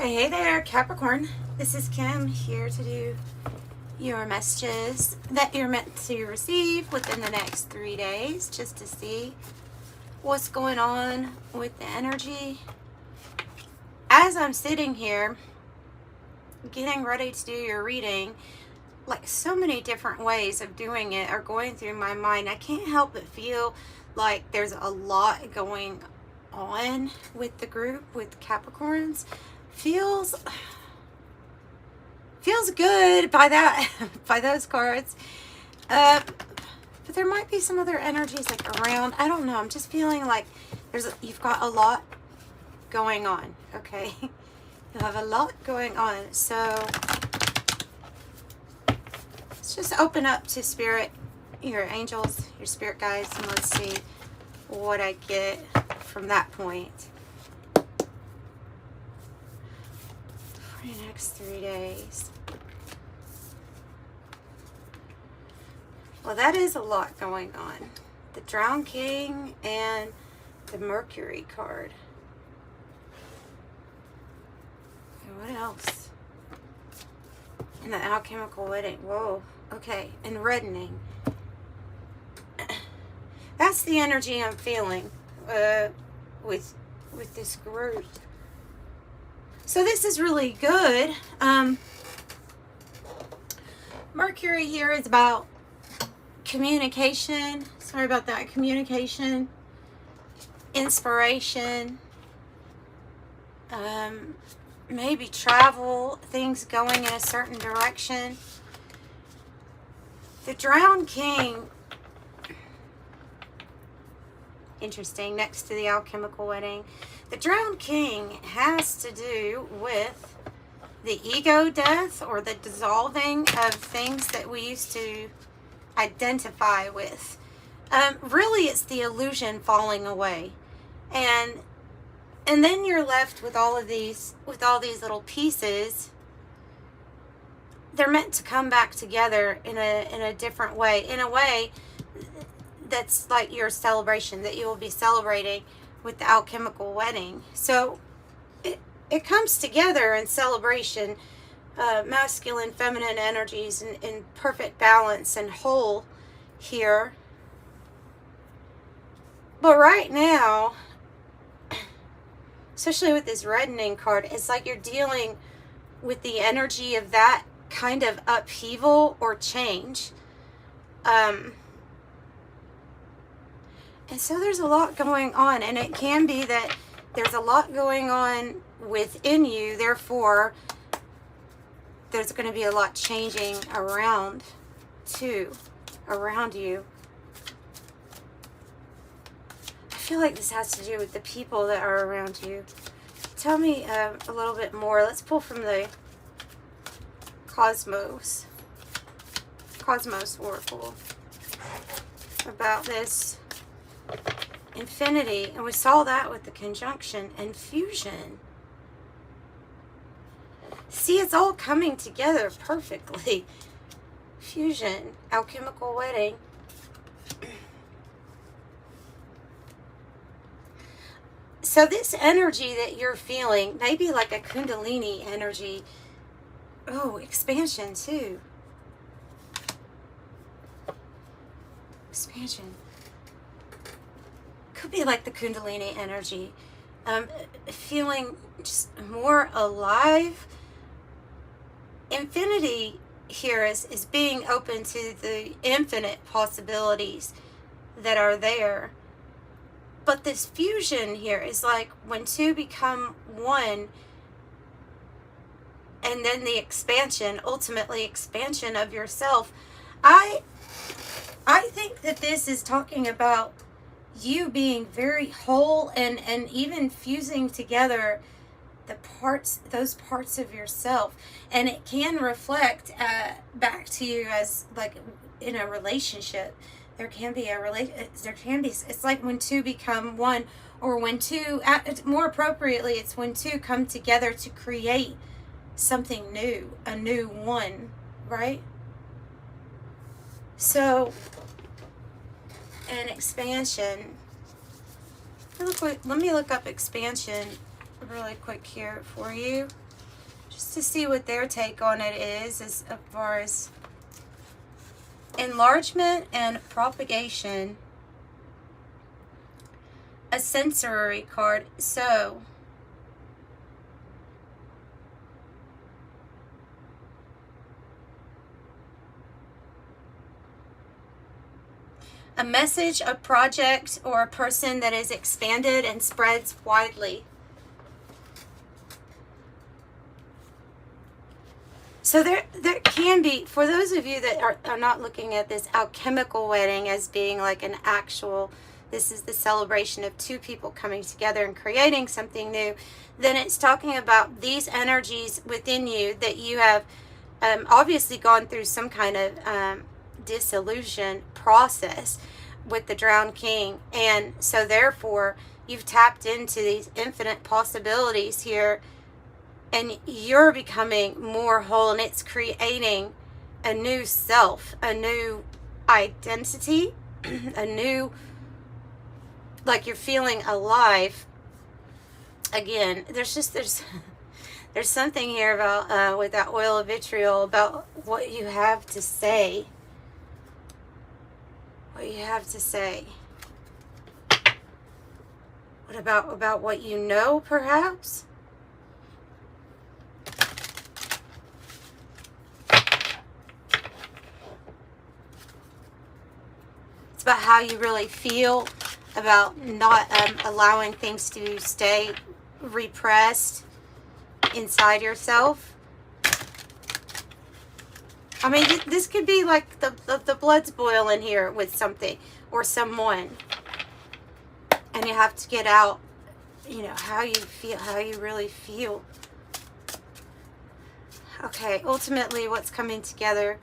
Hey there, Capricorn. This is Kim here to do your messages that you're meant to receive within the next 3 days, just to see what's going on with the energy. As I'm sitting here getting ready to do your reading, like so many different ways of doing it are going through my mind. I can't help but feel like there's a lot going on with the group, with Capricorns. Feels good by that, by those cards. But there might be some other energies like around. I don't know. I'm just feeling like you've got a lot going on. Okay, you have a lot going on. So let's just open up to spirit, your angels, your spirit guides, and let's see what I get from that point. For the next 3 days. Well, that is a lot going on. The Drowned King and the Mercury card. And what else? And the Alchemical Wedding. Whoa. Okay. And reddening. That's the energy I'm feeling with this group. So this is really good. Mercury here is about communication. Sorry about that. Communication, inspiration, maybe travel, things going in a certain direction. The Drowned King, interesting, next to the Alchemical Wedding. The Drowned King has to do with the ego death, or the dissolving of things that we used to identify with. Really, it's the illusion falling away, and then you're left with all these little pieces. They're meant to come back together in a different way, in a way that's like your celebration that you will be celebrating with the Alchemical Wedding. So it comes together in celebration, masculine, feminine energies in perfect balance and whole here. But right now, especially with this reddening card, it's like you're dealing with the energy of that kind of upheaval or change. And so there's a lot going on, and it can be that there's a lot going on within you, therefore there's going to be a lot changing around you. I feel like this has to do with the people that are around you. Tell me a little bit more. Let's pull from the Cosmos Oracle about this infinity, and we saw that with the conjunction and fusion. See, it's all coming together perfectly. Fusion, Alchemical Wedding. So this energy that you're feeling, maybe like a Kundalini energy. Oh, expansion too. Expansion. Could be like the Kundalini energy. Feeling just more alive. Infinity here is being open to the infinite possibilities that are there. But this fusion here is like when two become one, and then the expansion, ultimately expansion of yourself. I think that this is talking about you being very whole and even fusing together those parts of yourself, and it can reflect back to you as like in a relationship. It's like when two become one, or when two, more appropriately, it's when two come together to create something new, a new one, right? So, an expansion. Let me look up expansion really quick here for you, just to see what their take on it is as far as enlargement and propagation. A sensory card. So a message, a project, or a person that is expanded and spreads widely. So there can be, for those of you that are not looking at this alchemical wedding as being like an actual, this is the celebration of two people coming together and creating something new, then it's talking about these energies within you that you have obviously gone through some kind of dissolution process with the Drowned King. And so therefore, you've tapped into these infinite possibilities here, and you're becoming more whole, and it's creating a new self, a new identity, a new, like you're feeling alive again. There's something here about with that oil of vitriol about what you have to say. What you have to say. What about what you know, perhaps? It's about how you really feel about not allowing things to stay repressed inside yourself. I mean, this could be like the blood's boiling here with something or someone, and you have to get out, you know, how you feel, how you really feel. Okay, ultimately, what's coming together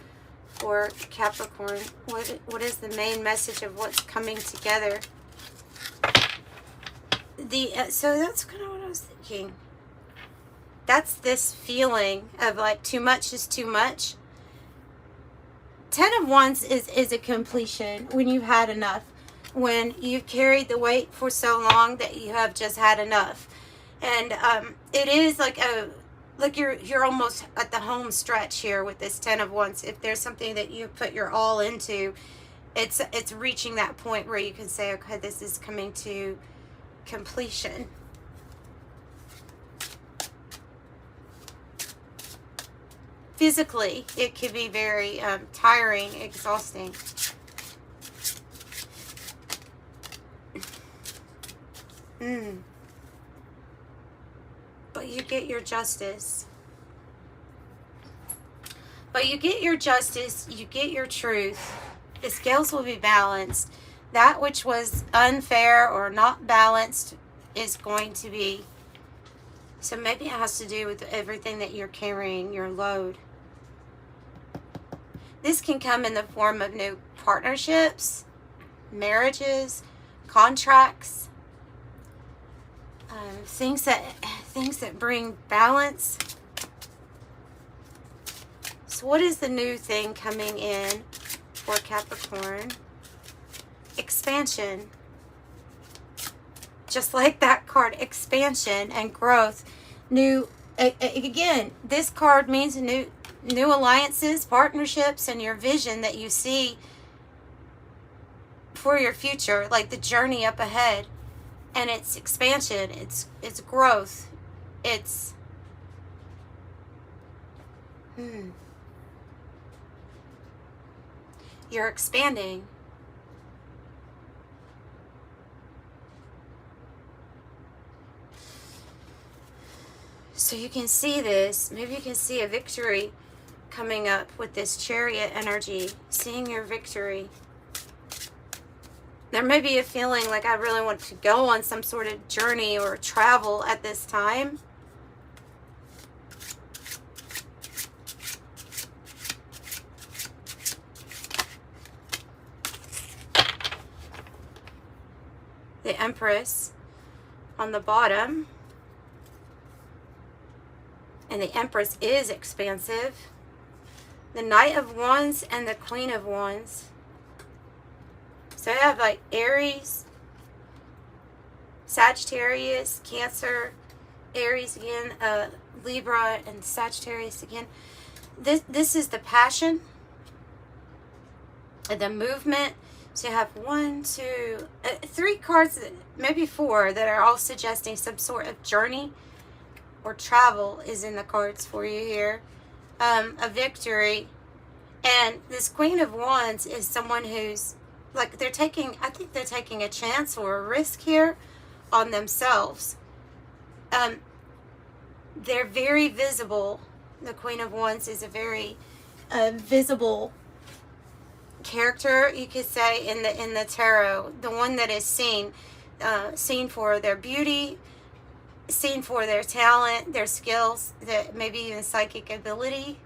for Capricorn? What is the main message of what's coming together? So that's kind of what I was thinking. That's this feeling of like too much is too much. 10 of Wands is a completion when you've had enough. When you've carried the weight for so long that you have just had enough. And it is like you're almost at the home stretch here with this 10 of Wands. If there's something that you put your all into, it's reaching that point where you can say, okay, this is coming to completion. Physically, it can be very tiring, exhausting. But you get your justice. But you get your justice, you get your truth. The scales will be balanced. That which was unfair or not balanced is going to be. So maybe it has to do with everything that you're carrying, your load. This can come in the form of new partnerships, marriages, contracts, things that bring balance. So what is the new thing coming in for Capricorn? Expansion. Just like that card, expansion and growth. New, again, this card means new alliances, partnerships, and your vision that you see for your future, like the journey up ahead. And it's expansion, it's growth, it's you're expanding. So you can see this, maybe you can see a victory coming up with this Chariot energy, seeing your victory. There may be a feeling like I really want to go on some sort of journey or travel at this time. The Empress on the bottom. And the Empress is expansive. The Knight of Wands and the Queen of Wands. So I have like Aries, Sagittarius, Cancer, Aries again, Libra and Sagittarius again. This is the passion, the movement. So you have 1, 2, 3 cards, maybe 4, that are all suggesting some sort of journey or travel is in the cards for you here. A victory. And this Queen of Wands is someone who's like, I think they're taking a chance or a risk here on themselves. They're very visible. The Queen of Wands is a very visible character, you could say, in the tarot. The one that is seen for their beauty, seen for their talent, their skills, maybe even psychic ability.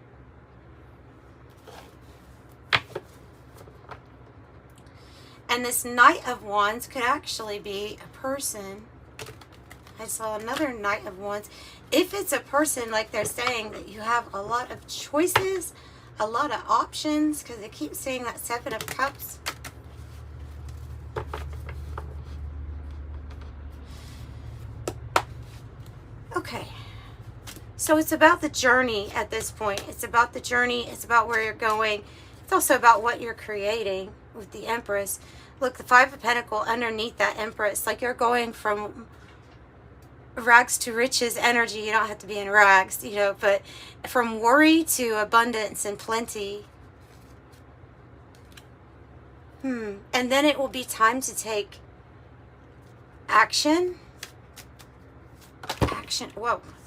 And this Knight of Wands could actually be a person. I saw another Knight of Wands. If it's a person, like they're saying, that you have a lot of choices, a lot of options, because they keep saying that 7 of Cups. Okay. So it's about the journey at this point. It's about the journey. It's about where you're going. It's also about what you're creating with the Empress. Look, the 5 of Pentacles underneath that Empress, like you're going from rags to riches energy. You don't have to be in rags, you know, but from worry to abundance and plenty. And then it will be time to take action.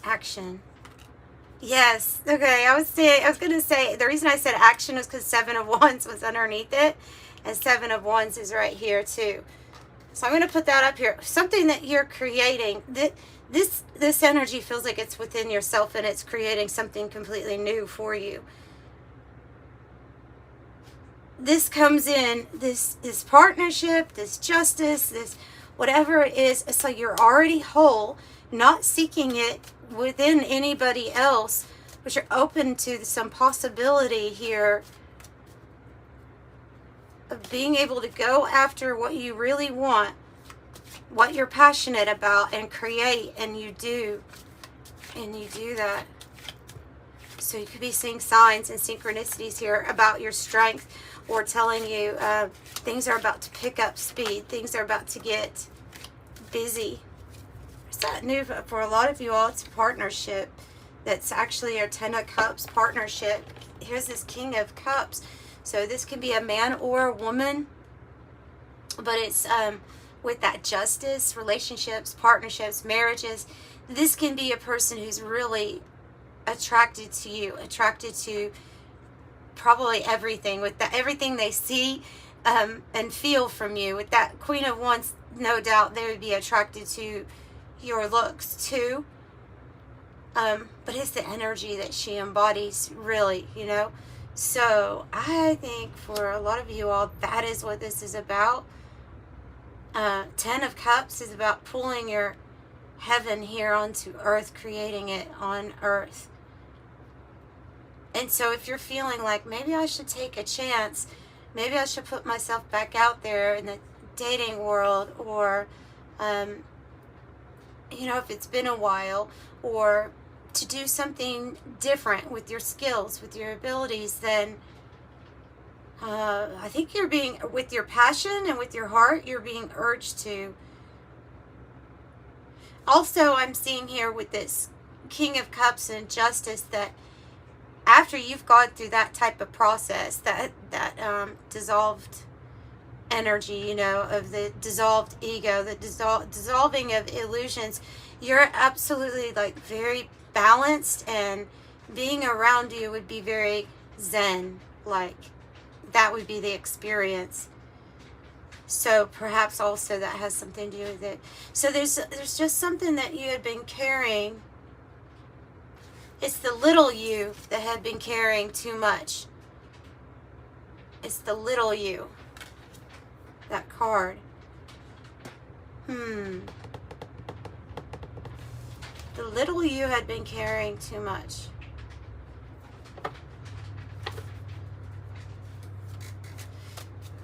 Action. Yes. Okay. I was going to say, the reason I said action was because 7 of Wands was underneath it. And 7 of Wands is right here too. So I'm going to put that up here. Something that you're creating. This energy feels like it's within yourself, and it's creating something completely new for you. This comes in, this partnership, this justice, this whatever it is. So you're already whole, not seeking it within anybody else, but you're open to some possibility here of being able to go after what you really want, what you're passionate about, and create, and you do that. So you could be seeing signs and synchronicities here about your strength, or telling you things are about to pick up speed, things are about to get busy. Is that new for a lot of you all? It's a partnership. That's actually a 10 of Cups partnership. Here's this King of Cups. So this can be a man or a woman, but it's with that justice, relationships, partnerships, marriages. This can be a person who's really attracted to you, attracted to probably everything, with everything they see and feel from you. With that Queen of Wands, no doubt they would be attracted to your looks too. But it's the energy that she embodies, really, you know. So I think for a lot of you all, that is what this is about. 10 of Cups is about pulling your heaven here onto earth, creating it on earth. And so if you're feeling like, maybe I should take a chance, maybe I should put myself back out there in the dating world, or, you know, if it's been a while, or to do something different with your skills, with your abilities, then I think you're being, with your passion and with your heart, you're being urged to. Also, I'm seeing here with this King of Cups and Justice, that after you've gone through that type of process, that dissolved energy, you know, of the dissolved ego, the dissolving of illusions, you're absolutely like very balanced, and being around you would be very zen, like that would be the experience. So perhaps also that has something to do with it. So there's just something that you had been carrying. It's the little you that had been carrying too much. It's the little you. That card. The little you had been carrying too much.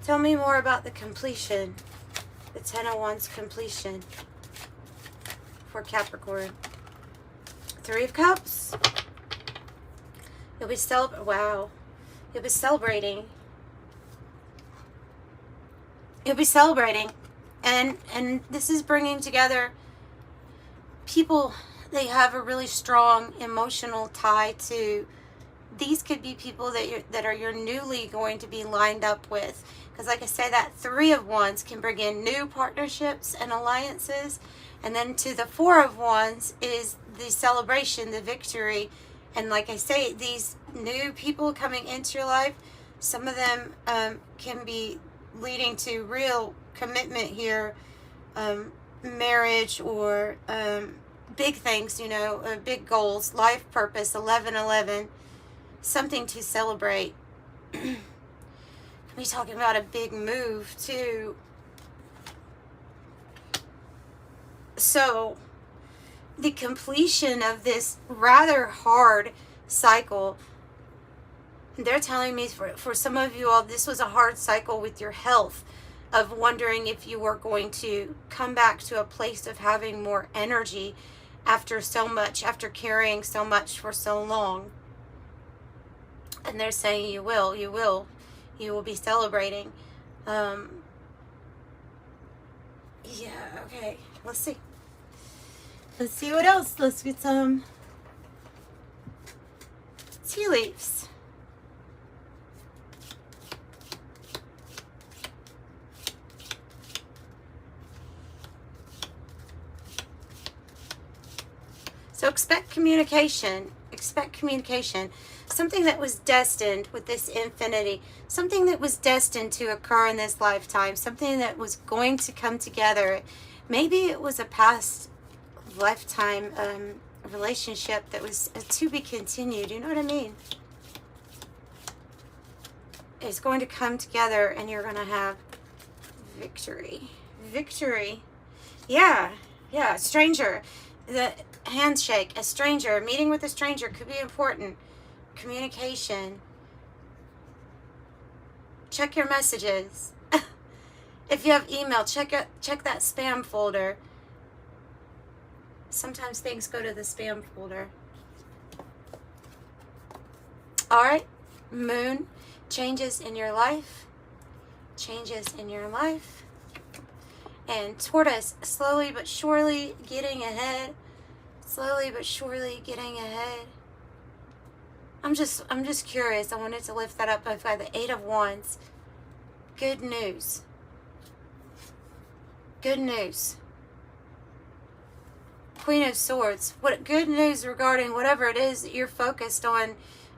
Tell me more about the completion. The 10 of Wands completion for Capricorn. Three of Cups. You'll be wow. You'll be celebrating. You'll be celebrating. And this is bringing together people. They have a really strong emotional tie to. These could be people that are you're newly going to be lined up with. Because like I say, that Three of Wands can bring in new partnerships and alliances. And then to the Four of Wands is the celebration, the victory. And like I say, these new people coming into your life, some of them can be leading to real commitment here, marriage or big things, you know, big goals, life purpose, 1111, something to celebrate. We're talking about a big move too. So the completion of this rather hard cycle, they're telling me for some of you all, this was a hard cycle with your health, of wondering if you were going to come back to a place of having more energy after after carrying so much for so long. And they're saying you will be celebrating. Yeah, okay, let's see what else. Let's get some tea leaves. So expect communication. Expect communication. Something that was destined with this infinity. Something that was destined to occur in this lifetime. Something that was going to come together. Maybe it was a past lifetime relationship that was to be continued. You know what I mean? It's going to come together and you're going to have victory. Victory. Yeah. Stranger. The handshake, a stranger, meeting with a stranger could be important. Communication. Check your messages. If you have email, check that spam folder. Sometimes things go to the spam folder. All right, Moon, changes in your life. Changes in your life. And Tortoise, slowly but surely getting ahead. Slowly but surely getting ahead. I'm just curious. I wanted to lift that up. I've got the Eight of Wands. Good news. Good news. Queen of Swords. What good news regarding whatever it is that you're focused on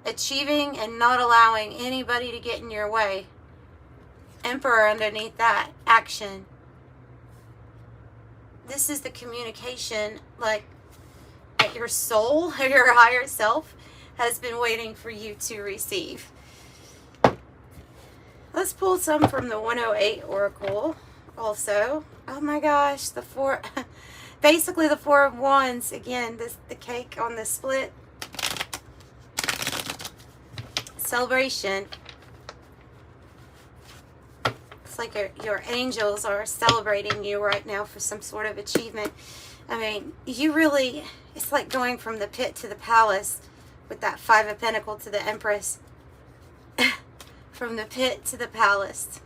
achieving and not allowing anybody to get in your way. Emperor underneath that. Action. This is the communication, like, that your soul or your higher self has been waiting for you to receive. Let's pull some from the 108 Oracle also. Oh my gosh, basically the Four of Wands. Again, the cake on the split. Celebration. It's like your angels are celebrating you right now for some sort of achievement. I mean, it's like going from the pit to the palace with that Five of Pentacles to the Empress. From the pit to the palace.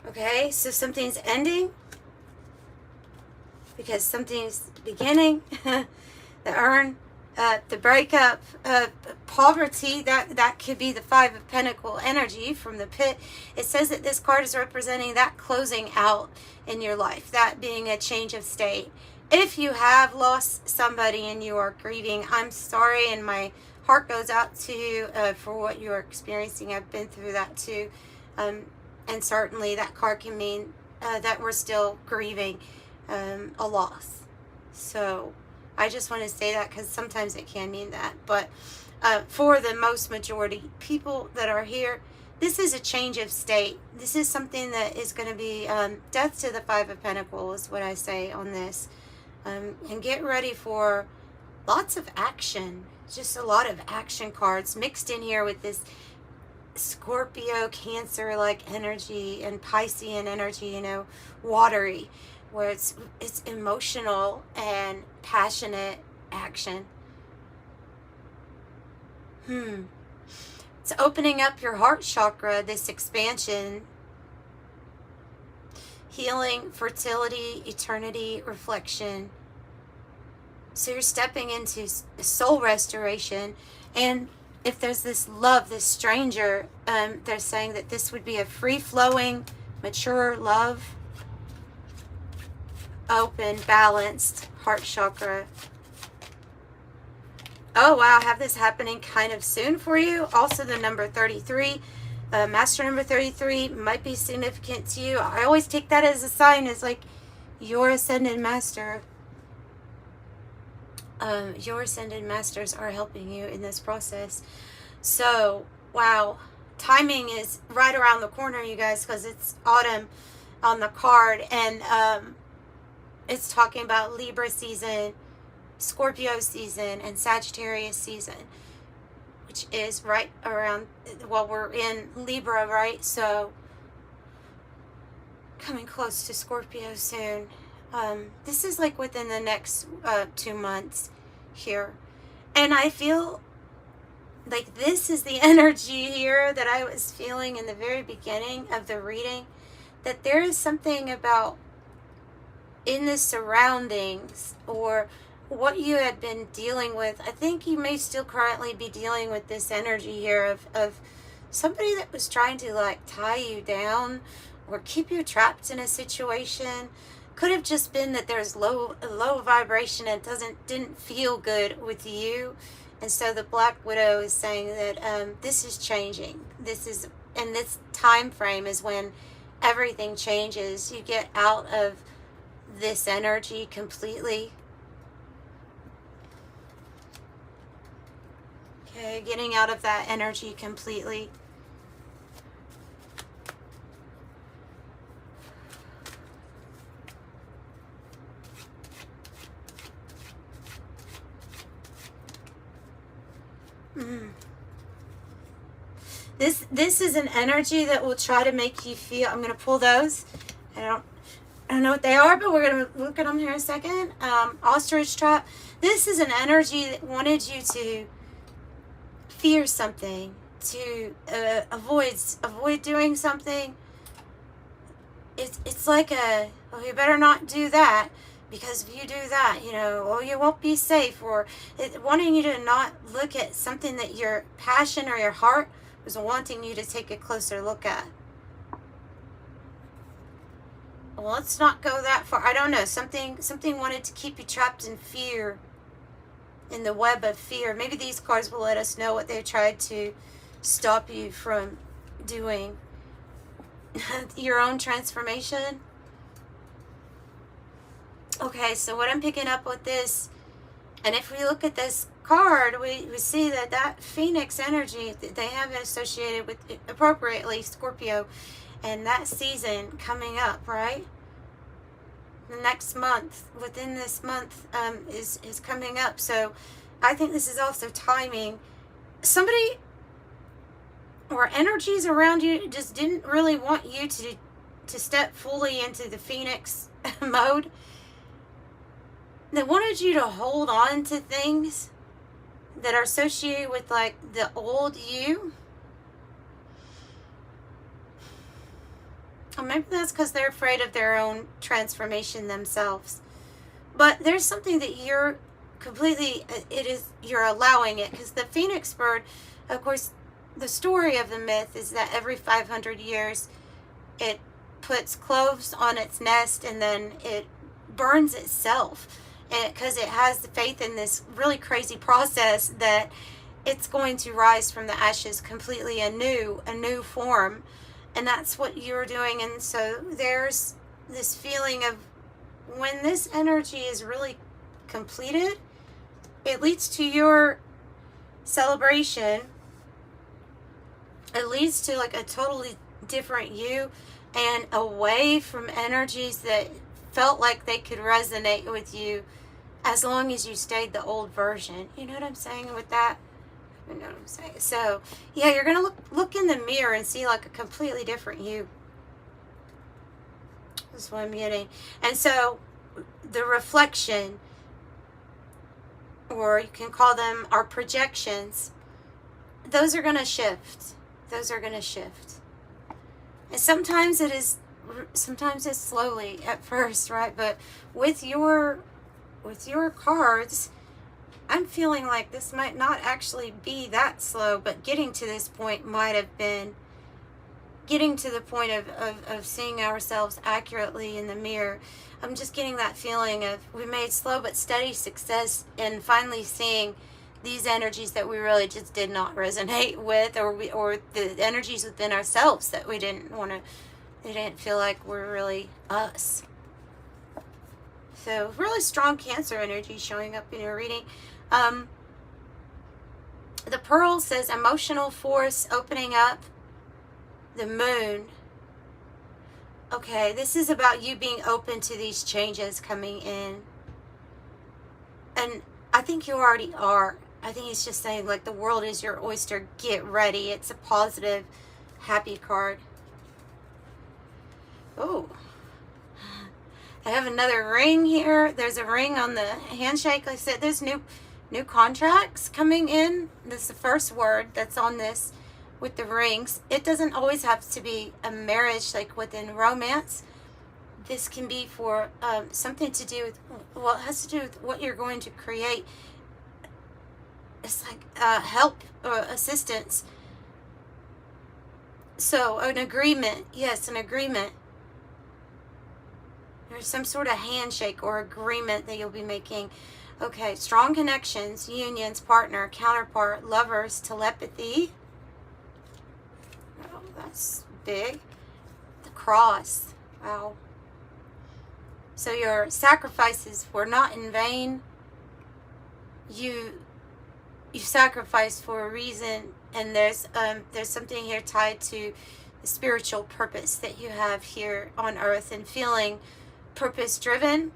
Okay, so something's ending because something's beginning. The breakup, poverty, that could be the Five of Pentacles energy from the pit. It says that this card is representing that closing out in your life, that being a change of state. If you have lost somebody and you are grieving, I'm sorry, and my heart goes out to you for what you're experiencing. I've been through that too. And certainly that card can mean that we're still grieving a loss. So I just want to say that because sometimes it can mean that. But for the most majority people that are here, this is a change of state. This is something that is going to be death to the Five of Pentacles is what I say on this. And get ready for lots of action. Just a lot of action cards mixed in here with this Scorpio, Cancer like energy, and Piscean energy, you know, watery, where it's emotional and passionate action. It's opening up your heart chakra, this expansion, healing, fertility, eternity, reflection. So you're stepping into soul restoration. And if there's this love, this stranger, they're saying that this would be a free-flowing, mature love, open, balanced heart chakra. Oh, wow, I have this happening kind of soon for you. Also, the number 33, master number 33 might be significant to you. I always take that as a sign, as like your ascended master. Your ascended masters are helping you in this process. So, wow, timing is right around the corner, you guys, because it's autumn on the card, and it's talking about Libra season, Scorpio season, and Sagittarius season, which is right around, well, we're in Libra, right? So coming close to Scorpio soon. This is like within the next 2 months here. And I feel like this is the energy here that I was feeling in the very beginning of the reading, that there is something about in the surroundings or what you had been dealing with. I think you may still currently be dealing with this energy here of somebody that was trying to like tie you down or keep you trapped in a situation. Could have just been that there's low vibration and didn't feel good with you. And so the Black Widow is saying that this is changing. This time frame is when everything changes. You get out of this energy completely. Okay, getting out of that energy completely. This is an energy that will try to make you feel. I'm going to pull those. I don't know what they are, but we're going to look at them here in a second. Ostrich trap. This is an energy that wanted you to fear something, to avoid doing something. It's like you better not do that, because if you do that, you won't be safe, or wanting you to not look at something that your passion or your heart was wanting you to take a closer look at. Well, let's not go that far. I don't know. Something wanted to keep you trapped in fear, in the web of fear. Maybe these cards will let us know what they tried to stop you from doing. Your own transformation. Okay, so what I'm picking up with this, and if we look at this card, we see that Phoenix energy, they have it associated with, appropriately, Scorpio, and that season coming up, right? The next month, within this month, is coming up. So I think this is also timing. Somebody or energies around you just didn't really want you to step fully into the Phoenix mode. They wanted you to hold on to things that are associated with like the old you. Or maybe that's because they're afraid of their own transformation themselves. But there's something that you're you're allowing it. Because the Phoenix bird, of course, the story of the myth is that every 500 years it puts cloves on its nest and then it burns itself. Because it has the faith in this really crazy process that it's going to rise from the ashes completely a new form. And that's what you're doing. And so there's this feeling of when this energy is really completed, it leads to your celebration. It leads to like a totally different you, and away from energies that felt like they could resonate with you as long as you stayed the old version. You know what I'm saying with that? You know what I'm saying? So, yeah, you're going to look in the mirror and see like a completely different you. That's what I'm getting. And so, the reflection, or you can call them our projections, those are going to shift. Those are going to shift. And sometimes it's slowly at first, right? But with your cards, I'm feeling like this might not actually be that slow, but getting to this point might have been getting to the point of seeing ourselves accurately in the mirror. I'm just getting that feeling of we made slow but steady success in finally seeing these energies that we really just did not resonate with, or the energies within ourselves that we didn't feel like were really us. So really strong Cancer energy showing up in your reading. The Pearl says emotional force opening up. The Moon. Okay, this is about you being open to these changes coming in. And I think you already are. I think it's just saying like the world is your oyster. Get ready. It's a positive, happy card. Oh. I have another ring here. There's a ring on the handshake. Like I said, there's new contracts coming in. This is the first word that's on this with the rings. It doesn't always have to be a marriage like within romance. This can be for something to do with, well, it has to do with what you're going to create. It's like help or assistance. So an agreement. Yes, an agreement. There's some sort of handshake or agreement that you'll be making. Okay, strong connections, unions, partner, counterpart, lovers, telepathy. Oh, that's big. The Cross. Wow. So your sacrifices were not in vain. You sacrificed for a reason, and there's something here tied to the spiritual purpose that you have here on earth, and feeling purpose driven,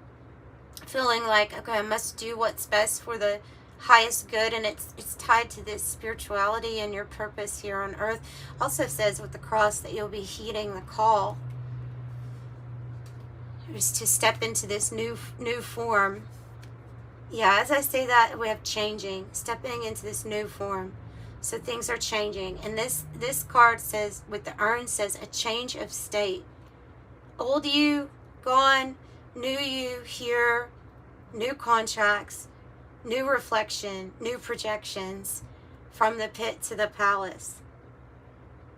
feeling like, okay, I must do what's best for the highest good, and it's tied to this spirituality and your purpose here on earth. Also says with the Cross that you'll be heeding the call is to step into this new form. Yeah, as I say that, we have changing, stepping into this new form. So things are changing. And this card says, with the urn, says a change of state. Old you, gone. New you, here. New contracts. New reflection. New projections. From the pit to the palace.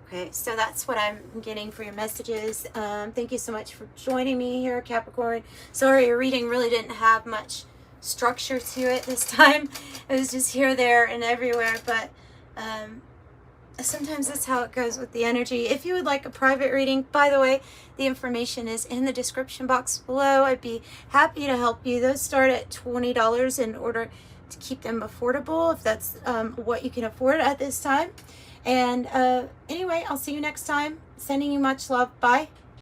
Okay, so that's what I'm getting for your messages. Thank you so much for joining me here, Capricorn. Sorry, your reading really didn't have much structure to it this time. It was just here, there, and everywhere, but sometimes that's how it goes with the energy. If you would like a private reading, by the way, the information is in the description box below. I'd be happy to help you. Those start at $20 in order to keep them affordable, if that's what you can afford at this time. And anyway, I'll see you next time. Sending you much love. Bye.